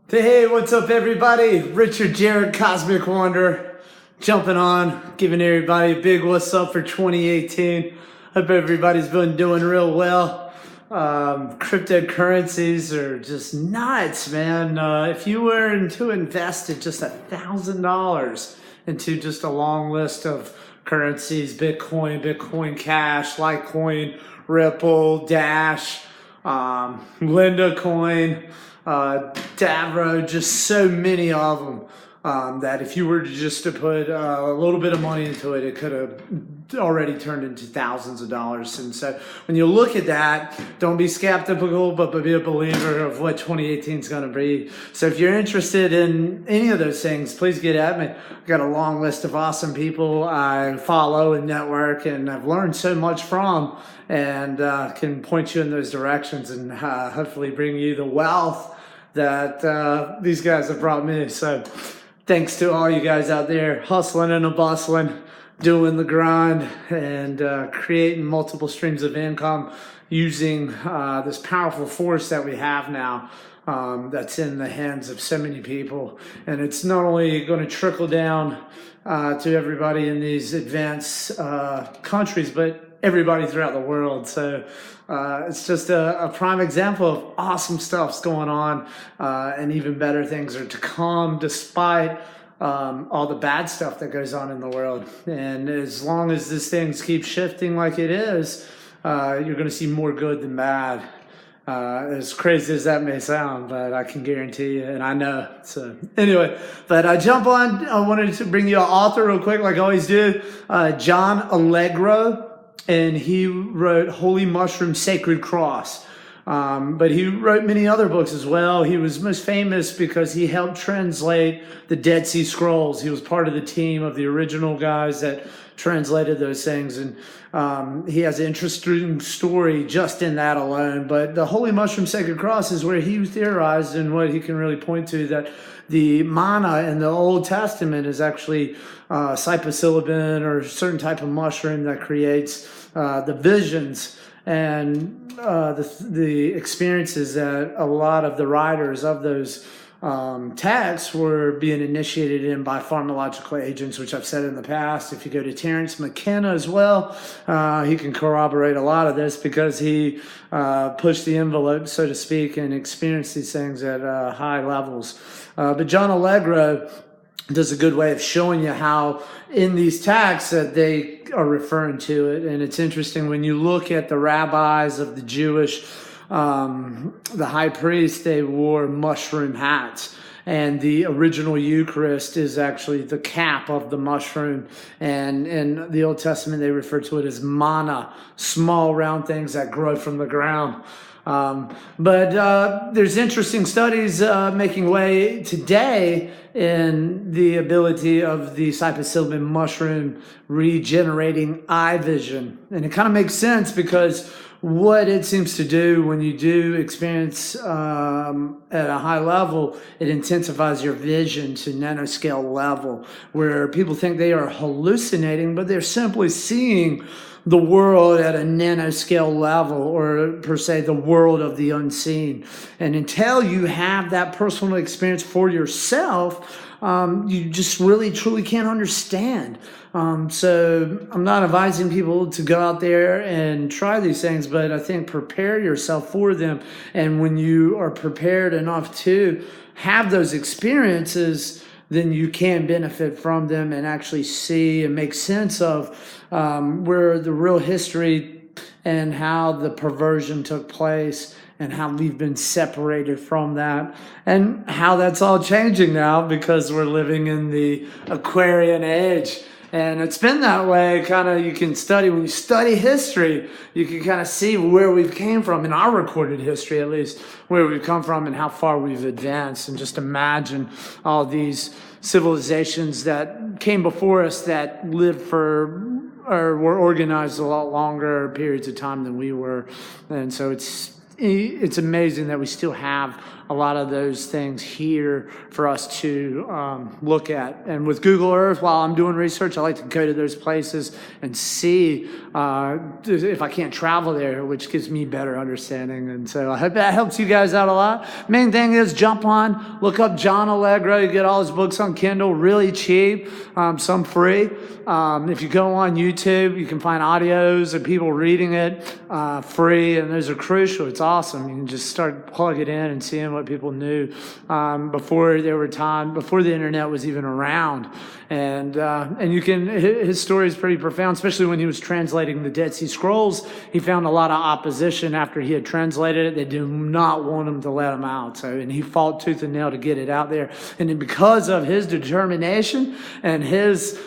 Hey, what's up, everybody? Richard Jarrett, Cosmic Wonder, jumping on, giving everybody a big what's up for 2018. Hope everybody's been doing real well. Cryptocurrencies are just nuts, man. If you were to invest just $1,000 into just a long list of currencies, Bitcoin Cash, Litecoin, Ripple, Dash, Linda Coin, Davro, just so many of them that if you were to put a little bit of money into it, it could have already turned into thousands of dollars. And so when you look at that, don't be skeptical, but be a believer of what 2018 is going to be. So if you're interested in any of those things, please get at me. I've got a long list of awesome people I follow and network, and I've learned so much from, and can point you in those directions and hopefully bring you the wealth that these guys have brought me. So thanks to all you guys out there hustling and bustling, doing the grind, and creating multiple streams of income using this powerful force that we have now, that's in the hands of so many people. And it's not only going to trickle down to everybody in these advanced countries, but everybody throughout the world. So it's just a prime example of awesome stuff's going on, and even better things are to come despite all the bad stuff that goes on in the world. And as long as this thing keeps shifting like it is, you're going to see more good than bad. As crazy as that may sound, but I can guarantee you, and I know. So anyway, but I wanted to bring you an author real quick, like I always do, John Allegro. And he wrote Holy Mushroom, Sacred Cross. But he wrote many other books as well. He was most famous because he helped translate the Dead Sea Scrolls. He was part of the team of the original guys that translated those things. And he has an interesting story just in that alone. But the Holy Mushroom, Sacred Cross is where he theorized, and what he can really point to, that the manna in the Old Testament is actually psilocybin, or a certain type of mushroom that creates the visions and the experiences that a lot of the writers of those texts were being initiated in by pharmacological agents, which I've said in the past. If you go to Terence McKenna as well, he can corroborate a lot of this, because he pushed the envelope, so to speak, and experienced these things at high levels. But John Allegro does a good way of showing you how in these texts that they are referring to it. And it's interesting when you look at the rabbis of the Jewish, the high priest, they wore mushroom hats. And the original Eucharist is actually the cap of the mushroom. And in the Old Testament, they refer to it as manna, small round things that grow from the ground. But there's interesting studies making way today in the ability of the psilocybin mushroom regenerating eye vision. And it kind of makes sense, because what it seems to do when you do experience at a high level, it intensifies your vision to nanoscale level, where people think they are hallucinating, but they're simply seeing the world at a nanoscale level, or per se the world of the unseen. And until you have that personal experience for yourself, you just really truly can't understand. So I'm not advising people to go out there and try these things, but I think prepare yourself for them. And when you are prepared enough to have those experiences, then you can benefit from them and actually see and make sense of where the real history and how the perversion took place, and how we've been separated from that, and how that's all changing now, because we're living in the Aquarian age. And it's been that way, kind of. You can study, when you study history, you can kind of see where we've came from, in our recorded history at least, where we've come from and how far we've advanced. And just imagine all these civilizations that came before us that lived for, or were organized a lot longer periods of time than we were. And so it's it's amazing that we still have a lot of those things here for us to look at. And with Google Earth, while I'm doing research, I like to go to those places and see if I can't travel there, which gives me better understanding. And so I hope that helps you guys out a lot. Main thing is jump on, look up John Allegro. You get all his books on Kindle, really cheap, some free. If you go on YouTube, you can find audios of people reading it free, and those are crucial. It's awesome. You can just start plug it in and seeing what people knew before the internet was even around. And you can, his story is pretty profound, especially when he was translating the Dead Sea Scrolls. He found a lot of opposition after he had translated it. They do not want him to let him out. And he fought tooth and nail to get it out there. And then because of his determination and his,